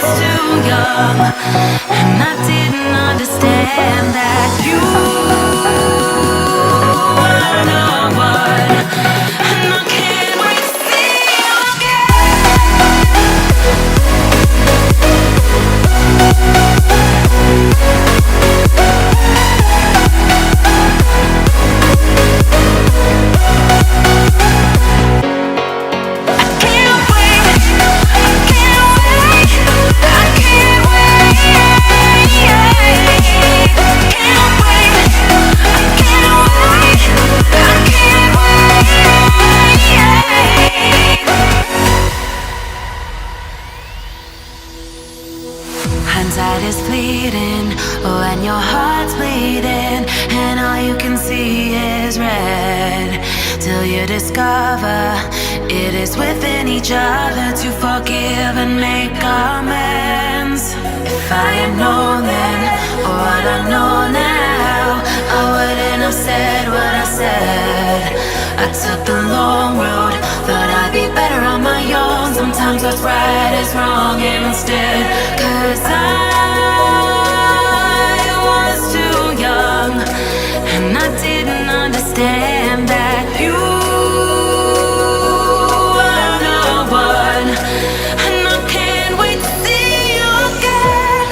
was too young, and I didn't understand that you were the one, and I can't wait to see you Hindsight is fleeting when your heart's bleeding and all you can see is red, till you discover it is within each other to forgive and make amends. If I had known then what I know now, I wouldn't have said what I said. I took the long road, thought I'd be better on my own. Sometimes what's right is wrong instead, 'cause I was too young, and I didn't understand that you were the one, and I can't wait to see you again.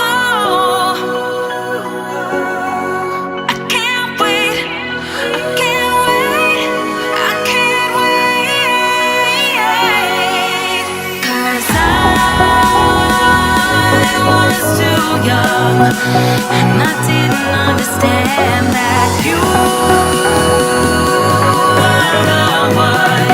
Oh, I can't wait, I can't wait, I can't wait, 'cause I was too young, and I didn't understand that you were the one.